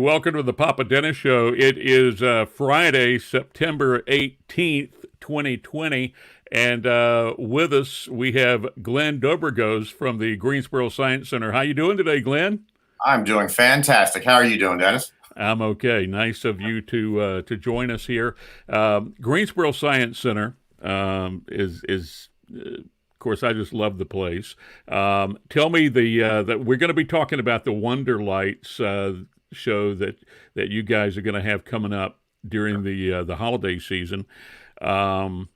welcome to the Papa Dennis Show. It is Friday, September 18th, 2020, and with us we have Glenn Dobrogosz from the Greensboro Science Center. How you doing today, Glenn? I'm doing fantastic. How are you doing, Dennis? I'm okay. Nice of you to join us here. Greensboro Science Center of course, I just love the place. Tell me that we're going to be talking about the Wonderlights show that you guys are going to have coming up during the holiday season. But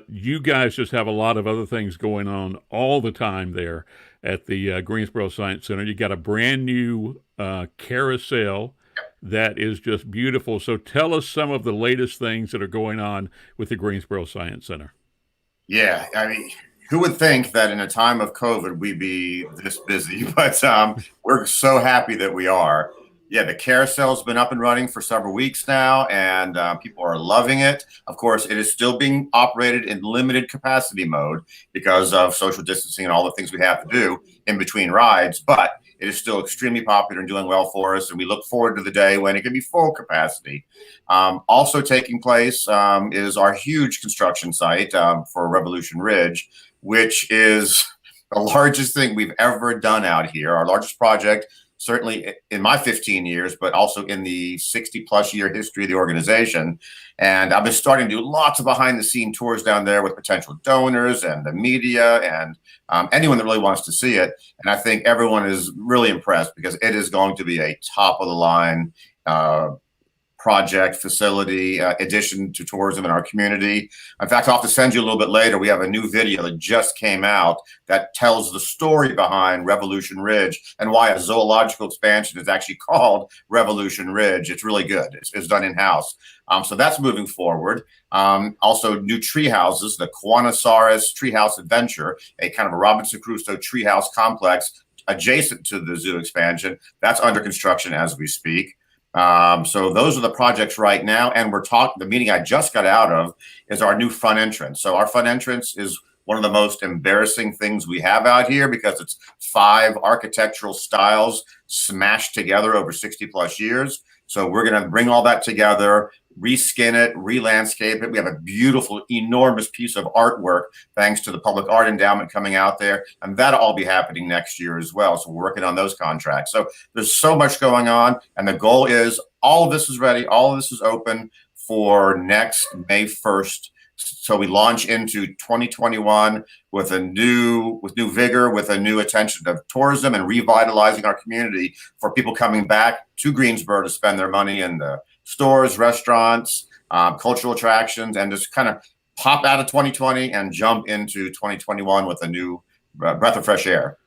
you guys just have a lot of other things going on all the time there at the Greensboro Science Center. You got a brand new carousel that is just beautiful. So tell us some of the latest things that are going on with the Greensboro Science Center. Yeah, I mean, who would think that in a time of COVID we'd be this busy? But we're so happy that we are. Yeah, the carousel's been up and running for several weeks now, and people are loving it. Of course, it is still being operated in limited capacity mode because of social distancing and all the things we have to do in between rides, but it is still extremely popular and doing well for us, and we look forward to the day when it can be full capacity. Also taking place is our huge construction site for Revolution Ridge, which is the largest thing we've ever done out here, our largest project, certainly in my 15 years, but also in the 60-plus year history of the organization. And I've been starting to do lots of behind-the-scene tours down there with potential donors and the media and anyone that really wants to see it. And I think everyone is really impressed because it is going to be a top-of-the-line project, facility, addition to tourism in our community. In fact, I'll have to send you a little bit later. We have a new video that just came out that tells the story behind Revolution Ridge and why a zoological expansion is actually called Revolution Ridge. It's really good. It's done in-house. So that's moving forward. Also, new tree houses, the Kiwanosaurus Treehouse Adventure, a kind of a Robinson Crusoe treehouse complex adjacent to the zoo expansion. That's under construction as we speak. So those are the projects right now. And the meeting I just got out of is our new front entrance. So our front entrance is one of the most embarrassing things we have out here because it's 5 architectural styles smashed together over 60-plus years. So we're going to bring all that together, reskin it, re-landscape it. We have a beautiful, enormous piece of artwork thanks to the Public Art Endowment coming out there. And that'll all be happening next year as well. So we're working on those contracts. So there's so much going on. And the goal is all of this is ready. All of this is open for next May 1st. So we launch into 2021 with new vigor, with a new attention to tourism and revitalizing our community for people coming back to Greensboro to spend their money in the stores, restaurants, cultural attractions, and just kind of pop out of 2020 and jump into 2021 with a new breath of fresh air.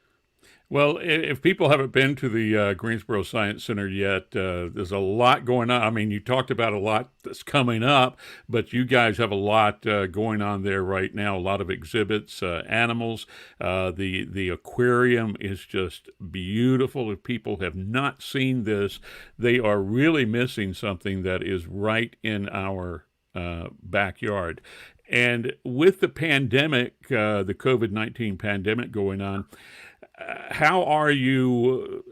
Well, if people haven't been to the Greensboro Science Center yet, there's a lot going on. I mean, you talked about a lot that's coming up, but you guys have a lot going on there right now. A lot of exhibits, animals. The aquarium is just beautiful. If people have not seen this, they are really missing something that is right in our backyard. And with the pandemic, the COVID-19 pandemic going on, how are you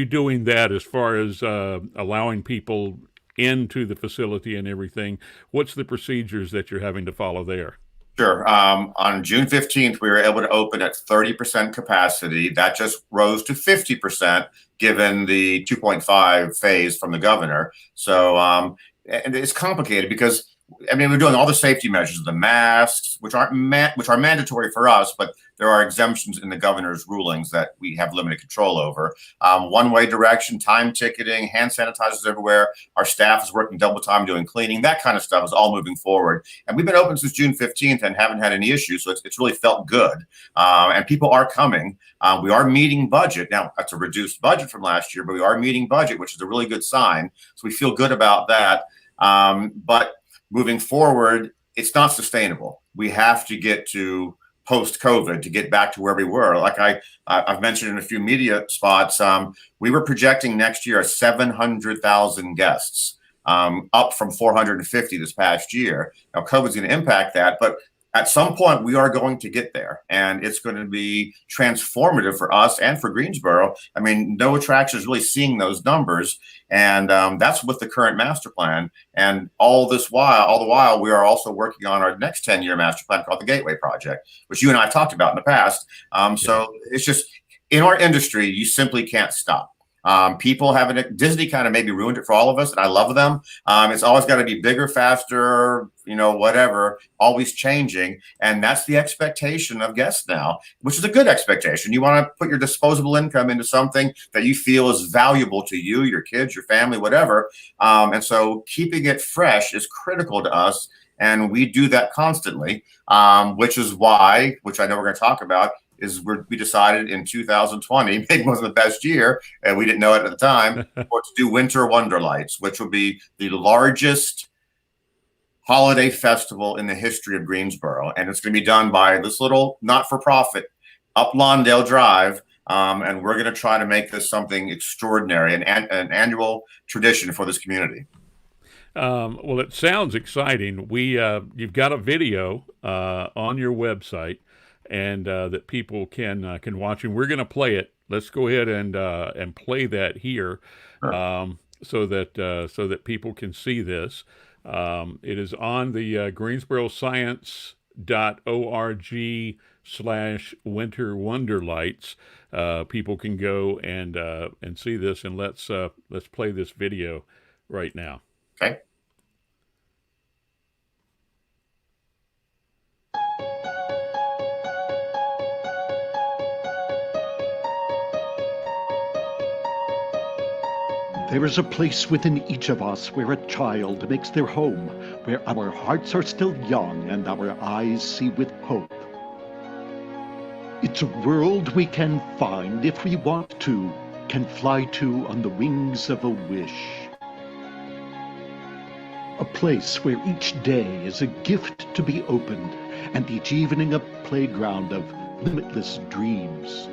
doing that as far as allowing people into the facility and everything? What's the procedures that you're having to follow there? Sure. On June 15th, we were able to open at 30% capacity. That just rose to 50% given the 2.5 phase from the governor. So and it's complicated because I mean, we're doing all the safety measures, the masks, which are mandatory for us, but there are exemptions in the governor's rulings that we have limited control over. One-way direction, time ticketing, hand sanitizers everywhere. Our staff is working double time doing cleaning. That kind of stuff is all moving forward. And we've been open since June 15th and haven't had any issues, so it's really felt good. And people are coming. We are meeting budget. Now, that's a reduced budget from last year, but we are meeting budget, which is a really good sign. So we feel good about that. But moving forward, it's not sustainable. We have to get to post-COVID to get back to where we were. Like I've mentioned in a few media spots, we were projecting next year 700,000 guests, up from 450 this past year. Now, COVID's going to impact that, but at some point we are going to get there, and it's going to be transformative for us and for Greensboro. I mean, no attraction is really seeing those numbers, and that's with the current master plan. And all the while, we are also working on our next 10-year master plan called the Gateway Project, which you and I talked about in the past. So it's just, in our industry, you simply can't stop. People having it, Disney kind of maybe ruined it for all of us, and I love them. It's always got to be bigger, faster, whatever, always changing. And that's the expectation of guests now, which is a good expectation. You want to put your disposable income into something that you feel is valuable to you, your kids, your family, whatever. And so keeping it fresh is critical to us. And we do that constantly, which is why, which I know we're going to talk about, we decided in 2020, maybe wasn't the best year, and we didn't know it at the time, to do Winter Wonderlights, which will be the largest holiday festival in the history of Greensboro. And it's going to be done by this little not-for-profit up Lawndale Drive. And we're going to try to make this something extraordinary, an annual tradition for this community. Well, it sounds exciting. You've got a video on your website, and that people can watch, and we're going to play it. Let's go ahead and play that here, Sure. so that people can see this. It is on the Greensboro Science.org/Winter Wonderlights. People can go and see this, and let's play this video right now. Okay. There is a place within each of us where a child makes their home, where our hearts are still young and our eyes see with hope. It's a world we can find if we want to, can fly to on the wings of a wish. A place where each day is a gift to be opened, and each evening a playground of limitless dreams.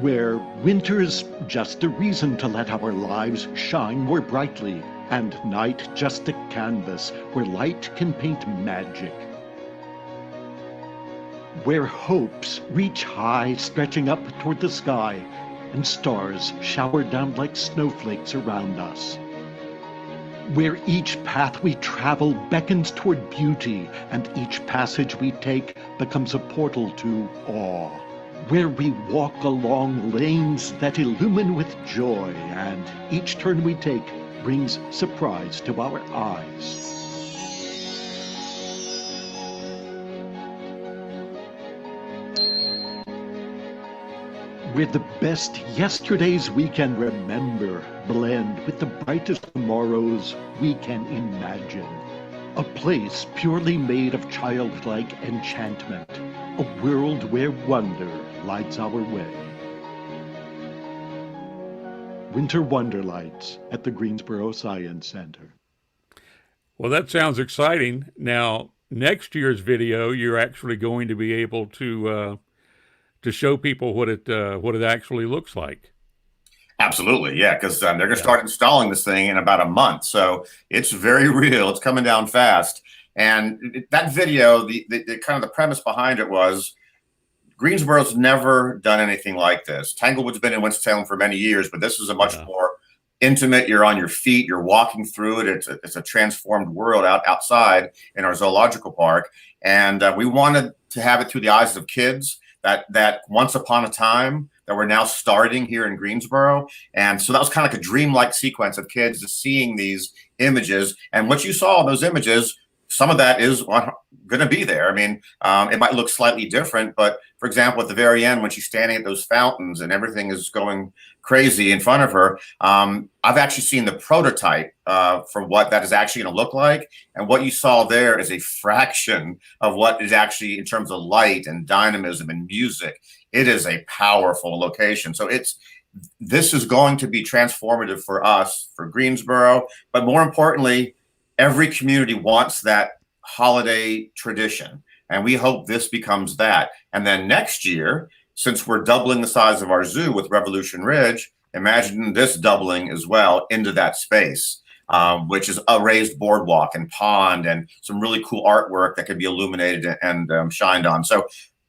Where winter's just a reason to let our lives shine more brightly, and night just a canvas where light can paint magic. Where hopes reach high, stretching up toward the sky, and stars shower down like snowflakes around us. Where each path we travel beckons toward beauty, and each passage we take becomes a portal to awe. Where we walk along lanes that illumine with joy, and each turn we take brings surprise to our eyes. Where the best yesterdays we can remember blend with the brightest tomorrows we can imagine. A place purely made of childlike enchantment, a world where wonder lights our way. Winter Wonderlights at the Greensboro Science Center. Well, that sounds exciting. Now, next year's video, you're actually going to be able to show people what it actually looks like. Absolutely, yeah, because they're going to start installing this thing in about a month. So it's very real. It's coming down fast. And that video, the kind of the premise behind it was, Greensboro's never done anything like this. Tanglewood's been in Winston-Salem for many years, but this is a much more intimate. You're on your feet. You're walking through it. It's a transformed world outside in our zoological park. And we wanted to have it through the eyes of kids that once upon a time that we're now starting here in Greensboro. And so that was kind of like a dreamlike sequence of kids just seeing these images. And what you saw in those images, some of that is going to be there. I mean, it might look slightly different, but for example, at the very end, when she's standing at those fountains and everything is going crazy in front of her, I've actually seen the prototype for what that is actually going to look like. And what you saw there is a fraction of what is actually in terms of light and dynamism and music. It is a powerful location. So this is going to be transformative for us, for Greensboro, but more importantly, every community wants that holiday tradition. And we hope this becomes that. And then next year, since we're doubling the size of our zoo with Revolution Ridge, imagine this doubling as well into that space. which is a raised boardwalk and pond and some really cool artwork that could be illuminated and shined on. So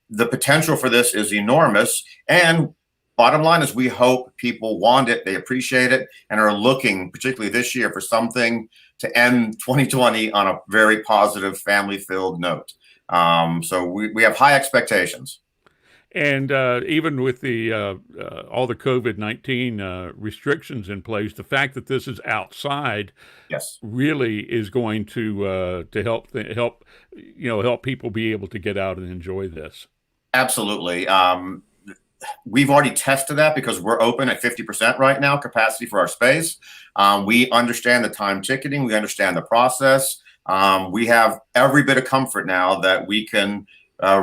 the potential for this is enormous. And bottom line is we hope people want it, they appreciate it, and are looking, particularly this year, for something to end 2020 on a very positive, family-filled note. So we have high expectations. And even with the all the COVID-19 restrictions in place, the fact that this is outside, Yes, really is going to help people be able to get out and enjoy this. absolutely. We've already tested that because we're open at 50% right now capacity for our space. We understand the time ticketing. We understand the process. We have every bit of comfort now that we can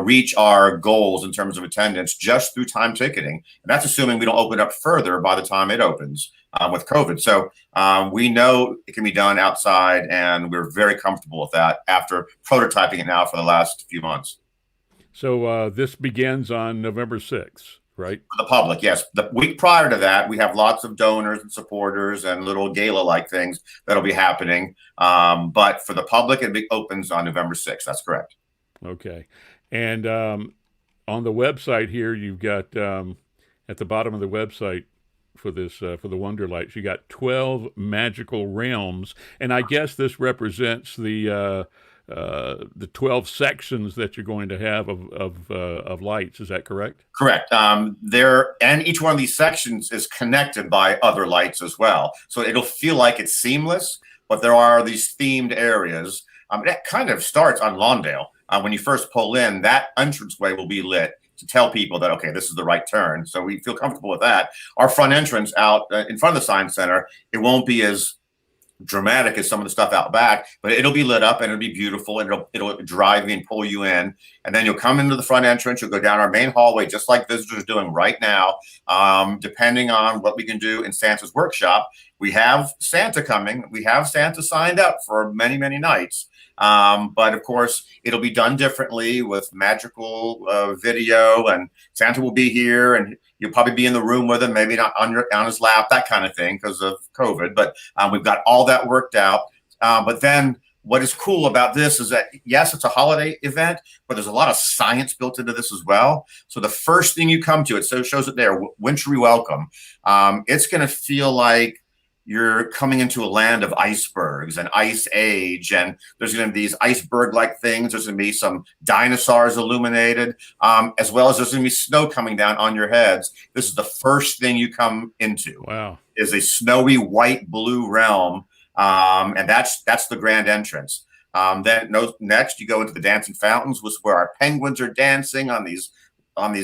reach our goals in terms of attendance just through time ticketing. And that's assuming we don't open up further by the time it opens with COVID. So we know it can be done outside, and we're very comfortable with that after prototyping it now for the last few months. So this begins on November 6th, right? For the public, yes. The week prior to that, we have lots of donors and supporters and little gala-like things that'll be happening. But for the public, it opens on November 6th. That's correct. Okay. And on the website here, you've got at the bottom of the website for this for the Wonderlights, you got 12 magical realms, and I guess this represents the 12 sections that you're going to have of lights. Is that correct? Correct. And each one of these sections is connected by other lights as well. So it'll feel like it's seamless, but there are these themed areas. That kind of starts on Lawndale. When you first pull in, that entranceway will be lit to tell people that, okay, this is the right turn. So we feel comfortable with that. Our front entrance out in front of the Science Center, it won't be as dramatic as some of the stuff out back, but it'll be lit up and it'll be beautiful, and it'll drive you and pull you in. And then you'll come into the front entrance, you'll go down our main hallway, just like visitors are doing right now. Depending on what we can do in Santa's workshop, we have Santa coming. We have Santa signed up for many, many nights. But of course, it'll be done differently with magical video, and Santa will be here, and you'll probably be in the room with him, maybe not on his lap, that kind of thing because of COVID. But we've got all that worked out. But then what is cool about this is that, yes, it's a holiday event, but there's a lot of science built into this as well. So the first thing you come to, it shows it there, wintry welcome. It's going to feel like you're coming into a land of icebergs and ice age, and there's going to be these iceberg-like things. There's going to be some dinosaurs illuminated, as well as there's going to be snow coming down on your heads. This is the first thing you come into. Wow. Is a snowy white blue realm, and that's the grand entrance. Then next you go into the dancing fountains, which is where our penguins are dancing on these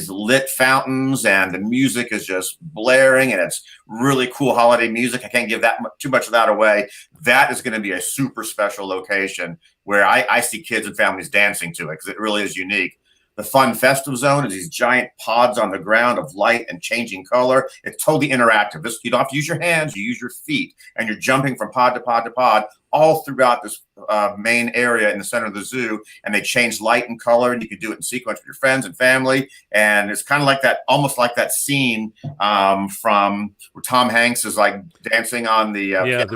lit fountains, and the music is just blaring, and it's really cool holiday music. I can't give too much of that away. That is going to be a super special location where I see kids and families dancing to it because it really is unique. The fun festive zone is these giant pods on the ground of light and changing color. It's totally interactive. You don't have to use your hands, you use your feet, and you're jumping from pod to pod to pod all throughout this main area in the center of the zoo. And they change light and color, and you can do it in sequence with your friends and family. And it's kind of like that, almost like that scene from where Tom Hanks is like dancing on the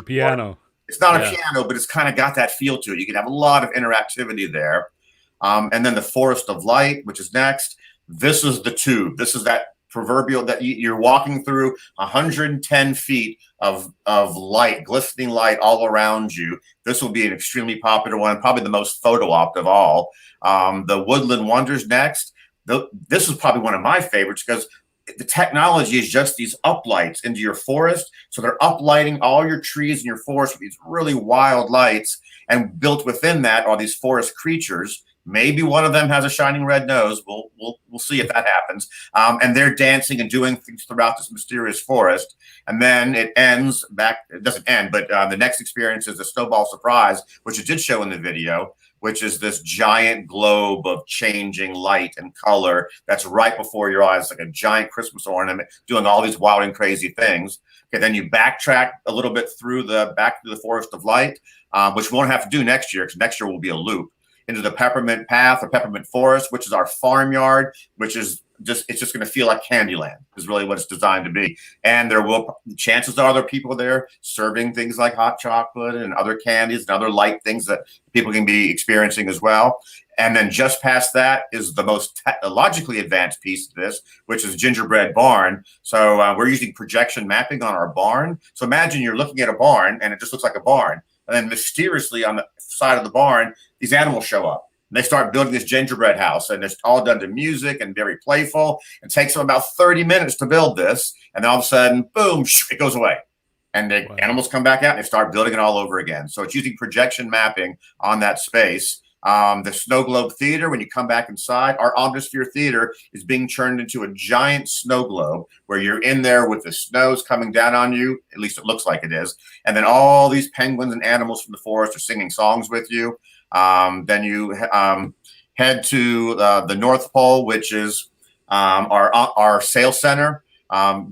piano. It's not a piano, but it's kind of got that feel to it. You can have a lot of interactivity there. And then the Forest of Light, which is next. This is the tube. This is that proverbial that you're walking through 110 feet of light, glistening light all around you. This will be an extremely popular one, probably the most photo-opt of all. The Woodland Wonders next. This is probably one of my favorites because the technology is just these uplights into your forest. So they're uplighting all your trees in your forest with these really wild lights. And built within that are these forest creatures. Maybe one of them has a shining red nose. We'll see if that happens. And they're dancing and doing things throughout this mysterious forest. And then it ends back. It doesn't end, but the next experience is the Snowball Surprise, which it did show in the video, which is this giant globe of changing light and color that's right before your eyes, like a giant Christmas ornament, doing all these wild and crazy things. Okay, then you backtrack a little bit back to the Forest of Light, which we won't have to do next year because next year will be a loop. Into the Peppermint Path or Peppermint Forest, which is our farmyard, which is it's just going to feel like Candyland is really what it's designed to be. And chances are there are people there serving things like hot chocolate and other candies and other light things that people can be experiencing as well. And then just past that is the most technologically advanced piece of this, which is gingerbread barn. So we're using projection mapping on our barn. So imagine you're looking at a barn and it just looks like a barn. And then mysteriously on the side of the barn, these animals show up. And they start building this gingerbread house, and it's all done to music and very playful. It takes them about 30 minutes to build this. And then all of a sudden, boom, it goes away. And the animals come back out and they start building it all over again. So it's using projection mapping on that space. The Snow Globe Theater, when you come back inside, our Omnisphere Theater is being turned into a giant snow globe where you're in there with the snows coming down on you. At least it looks like it is. And then all these penguins and animals from the forest are singing songs with you. Then you head to the North Pole, which is our sales center.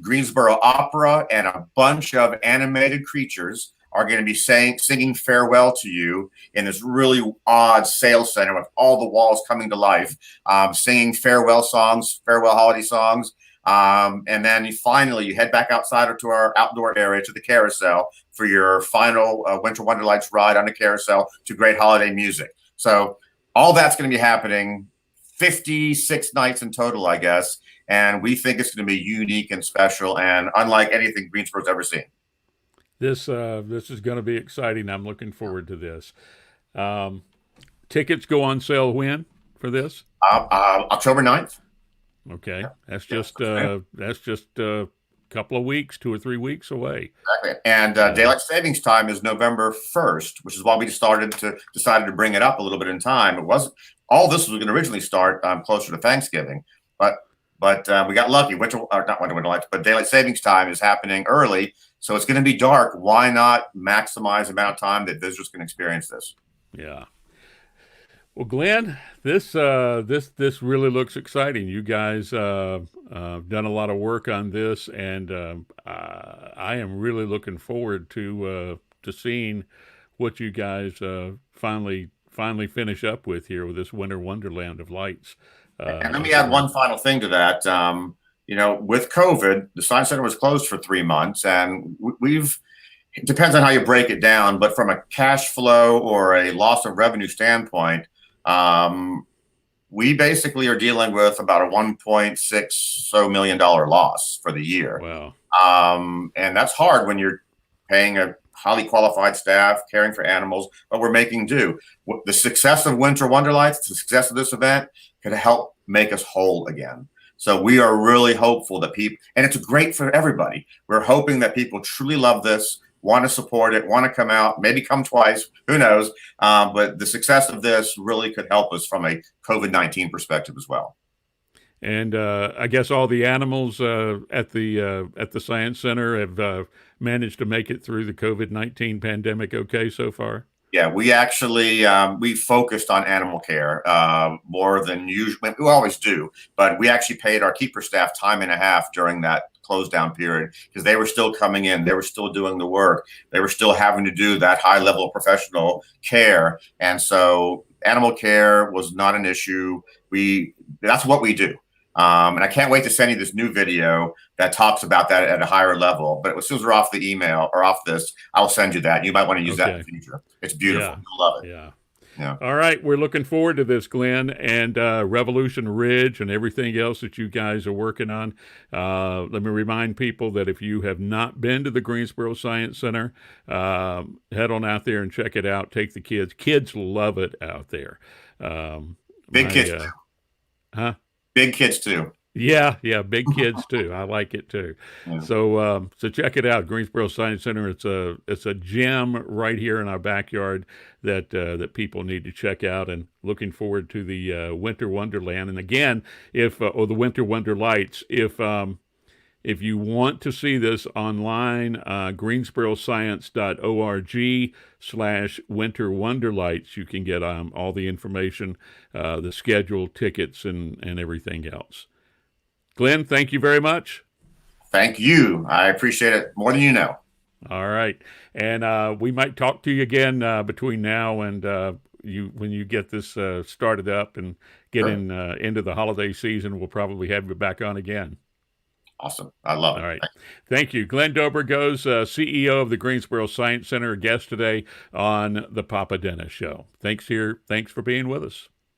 Greensboro Opera and a bunch of animated creatures are going to be singing farewell to you in this really odd sales center with all the walls coming to life, singing farewell songs, farewell holiday songs. And then you head back outside to our outdoor area to the carousel for your final Winter Wonderlights ride on the carousel to great holiday music. So all that's going to be happening 56 nights in total, I guess. And we think it's going to be unique and special and unlike anything Greensboro's ever seen. This is going to be exciting. I'm looking forward to this. Tickets go on sale when for this? October 9th. Okay, that's just a couple of weeks, 2 or 3 weeks away. Exactly. And daylight savings time is November 1st, which is why we decided to bring it up a little bit in time. It wasn't all this was going to originally start closer to Thanksgiving, but we got lucky. Not Winter Wonderlights, but daylight savings time is happening early, so it's going to be dark. Why not maximize the amount of time that visitors can experience this? Yeah. Well, Glenn, this really looks exciting. You guys done a lot of work on this, and I am really looking forward to seeing what you guys finally finish up with here with this Winter Wonderland of Lights. And let me add one final thing to that. With COVID, the Science Center was closed for 3 months, and it depends on how you break it down, but from a cash flow or a loss of revenue standpoint, we basically are dealing with about a $1.6 million loss for the year. Wow. And that's hard when you're paying a highly qualified staff, caring for animals, but we're making do. The success of Winter Wonderlights, the success of this event could help make us whole again. So we are really hopeful that and it's great for everybody. We're hoping that people truly love this, want to support it, want to come out, maybe come twice, who knows? But the success of this really could help us from a COVID-19 perspective as well. And I guess all the animals at the Science Center have managed to make it through the COVID-19 pandemic okay so far? Yeah, we actually we focused on animal care more than usual. We always do, but we actually paid our keeper staff time and a half during that close down period because they were still coming in, they were still doing the work, they were still having to do that high level of professional care, and so animal care was not an issue. That's what we do. And I can't wait to send you this new video that talks about that at a higher level. But as soon as we're off the email or off this, I'll send you that. You might want to use that in the future. It's beautiful. Yeah. You'll love it. Yeah. Yeah. All right. We're looking forward to this, Glenn, and Revolution Ridge and everything else that you guys are working on. Let me remind people that if you have not been to the Greensboro Science Center, head on out there and check it out. Take the kids. Kids love it out there. Big kids too. Huh? Big kids too. Yeah, big kids too. I like it too. Yeah. So check it out, Greensboro Science Center. It's a gem right here in our backyard that people need to check out. And looking forward to the Winter Wonderland. And again, or the Winter Wonderlights. If you want to see this online, greensboroscience.org/Winter Wonderlights, you can get all the information, the schedule, tickets, and everything else. Glenn, thank you very much. Thank you. I appreciate it more than you know. All right. And we might talk to you again between now and when you get this started up and get in into the holiday season, we'll probably have you back on again. Awesome. I love it. All right. Thank you. Glenn Dobrogosz, CEO of the Greensboro Science Center, guest today on the Papa Dennis Show. Thanks for being with us.